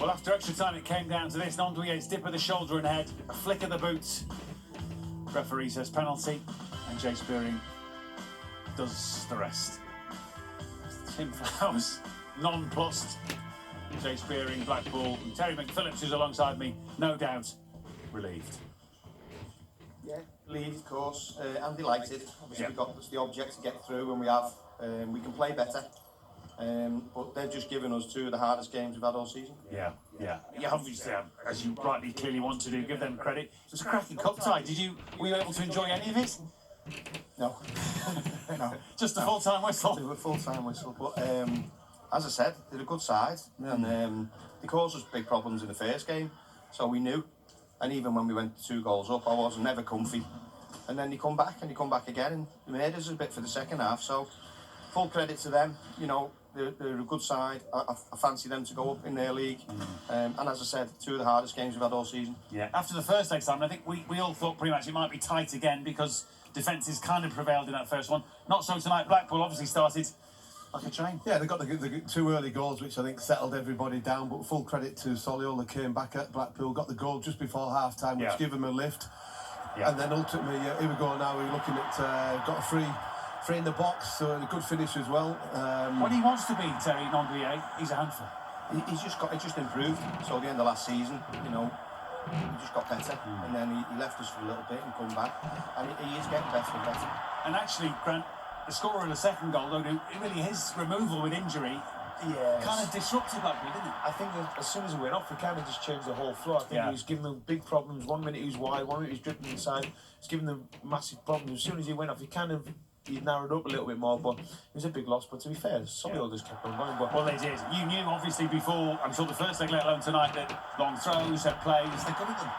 Well, after extra time, it came down to this. Nondouillet's dip of the shoulder and head, a flick of the boot. Referee says penalty, and Jay Spearing does the rest. Tim Flowers, nonplussed. Jay Spearing, Blackpool, and Terry McPhillips, who's alongside me, no doubt relieved. Yeah, relieved, of course, and delighted. Obviously, we've got the object to get through, and we can play better. But they've just given us two of the hardest games we've had all season. Yeah, obviously, as you rightly clearly want to do, give them credit. It was a cracking cup tie. Were you able to enjoy any of it? No. No. Just a full-time whistle? It was a full-time whistle, but as I said, they're a good side, and they caused us big problems in the first game, so we knew. And even when we went 2 goals up, I was never comfy. And then they come back, and they come back again, and they made us a bit for the second half, so full credit to them. You know, they're a good side. I fancy them to go up in their league. And as I said, 2 of the hardest games we've had all season. Yeah, after the first exam, I think we all thought pretty much it might be tight again because defences kind of prevailed in that first one. Not so tonight. Blackpool obviously started like a train. Yeah, they got the 2 early goals, which I think settled everybody down. But full credit to Solihull, they came back at Blackpool, got the goal just before half-time, which gave them a lift. Yeah. And then ultimately, here we go now, we're looking at, got a free in the box, so a good finish as well. When he wants to be, Terry Nondouillet, he's a handful. He's just improved. So at the end of last season, you know, he just got better, and then he left us for a little bit and come back, and he is getting better and better. And actually, Grant, the scorer of the second goal, though, really his removal with injury kind of disrupted Blackpool, didn't it? I think that as soon as he went off, he kind of just changed the whole flow. I think he was giving them big problems. 1 minute he was wide, 1 minute he was dribbling inside. He was giving them massive problems. As soon as he went off, he narrowed up a little bit more, but it was a big loss. But to be fair, Solihull just kept on going. But well, they did. You knew, obviously, before, I'm sure the first leg, let alone tonight, that long throws, set plays, they're good at them.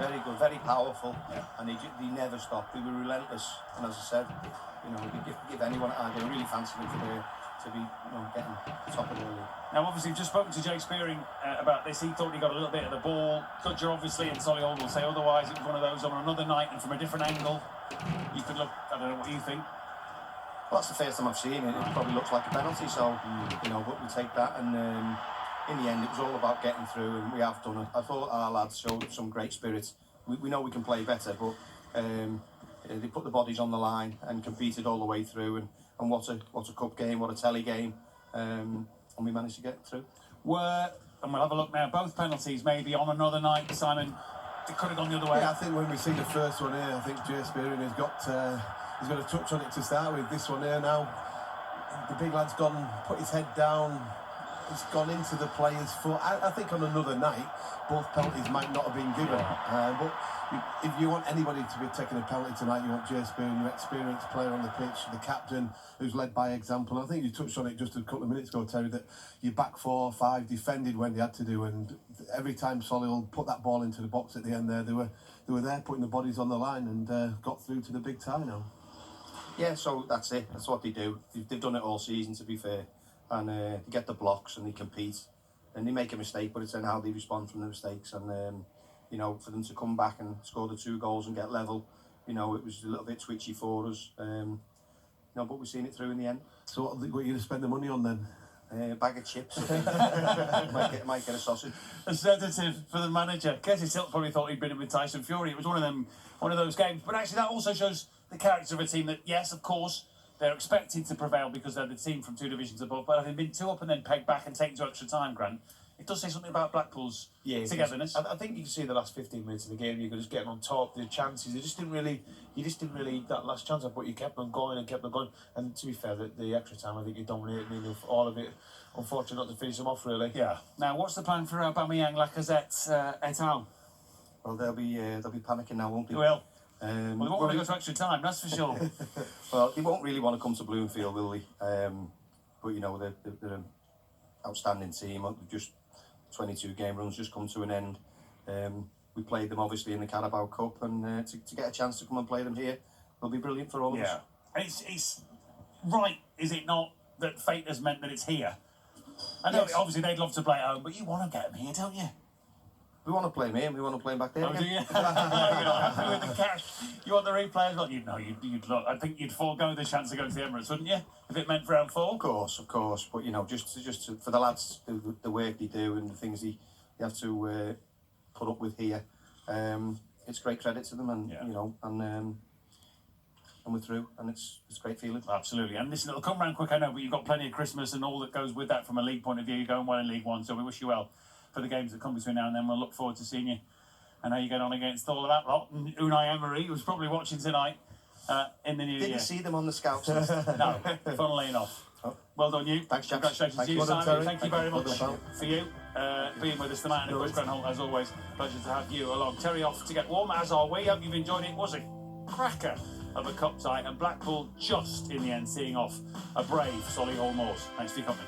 Very good, very powerful, and they never stopped. They were relentless, and as I said, you know, we give anyone an idea. I really fancy them to be, you know, getting top of the league. Now, obviously, we've just spoken to Jay Spearing about this. He thought he got a little bit of the ball. Kutcher, obviously, and Solihull will say otherwise. It was one of those on another night and from a different angle. You could look, I don't know what you think. Well, that's the first time I've seen it. It probably looks like a penalty, so, you know, but we take that, and in the end, it was all about getting through, and we have done it. I thought our lads showed some great spirit. We know we can play better, but they put the bodies on the line and competed all the way through, and what a cup game, what a telly game, and we managed to get through. And we'll have a look now, both penalties maybe on another night, Simon, it could have gone the other way. Yeah, I think when we see the first one here, I think Jay Spearing has got he's got a touch on it to start with. This one here now, the big lad's gone, put his head down, it's gone into the player's foot. I think on another night, both penalties might not have been given. But if you want anybody to be taking a penalty tonight, you want Jay Spearing, your experienced player on the pitch, the captain, who's led by example. And I think you touched on it just a couple of minutes ago, Terry, that your back 4 or 5 defended when they had to do, and every time Solihull put that ball into the box at the end there, they were there putting the bodies on the line and got through to the big tie now. Yeah, so that's it. That's what they do. They've done it all season, to be fair. And they get the blocks and they compete. And they make a mistake, but it's then how they respond from the mistakes. And, you know, for them to come back and score the 2 goals and get level, you know, it was a little bit twitchy for us. You know, but we've seen it through in the end. So what are you going to spend the money on then? A bag of chips. might get a sausage. A sedative for the manager. Kessie Silt probably thought he'd been in with Tyson Fury. It was one of those games. But actually, that also shows the character of a team that, yes, of course, they're expected to prevail because they're the team from 2 divisions above. But having been 2 up and then pegged back and taken to extra time, Grant, it does say something about Blackpool's togetherness. I think you can see the last 15 minutes of the game, you could just get on top, the chances, you just didn't really, that last chance, but you kept on going and kept on going. And to be fair, the extra time, I think you dominated all of it. Unfortunate not to finish them off, really. Yeah. Now, what's the plan for Aubameyang, Lacazette, et al.? Well, they'll be panicking now, won't they? Well, they won't want to go to extra time, that's for sure. Well, they won't really want to come to Bloomfield, will they? But, you know, they're an outstanding team. Just 22 game runs just come to an end. We played them, obviously, in the Carabao Cup, and to get a chance to come and play them here will be brilliant for all of us. And it's right, is it not, that fate has meant that it's here? I know, obviously, they'd love to play at home, but you want to get them here, don't you? We want to play him here, and we want to play him back there Oh, do again. you? You're not happy with the cash. You want the replay as well? You'd look. I think you'd forego the chance to go to the Emirates, wouldn't you? If it meant round 4. Of course. But you know, just for the lads, the work they do and the things they have to put up with here, it's great credit to them, and you know, and we're through, and it's a great feeling. Absolutely. And listen, it'll come round quick, I know, but you've got plenty of Christmas and all that goes with that from a league point of view. You're going well in League One, so we wish you well for the games that come between now and then. We'll look forward to seeing you and how you get on against all of that lot. And Unai Emery, who's probably watching tonight in the new year. Didn't see them on the scouts list. No, funnily enough. Oh. Well done, you. Thanks, chaps. Congratulations Thank to you, you. Simon. Well done, Thank you Terry. very Well much done, for you being with us tonight. And of course, Grant Holt, as always, pleasure to have you along. Terry off to get warm, as are we. Hope you've enjoyed it. Was a cracker of a cup tie, and Blackpool just in the end seeing off a brave Solihull Moors. Thanks for your company.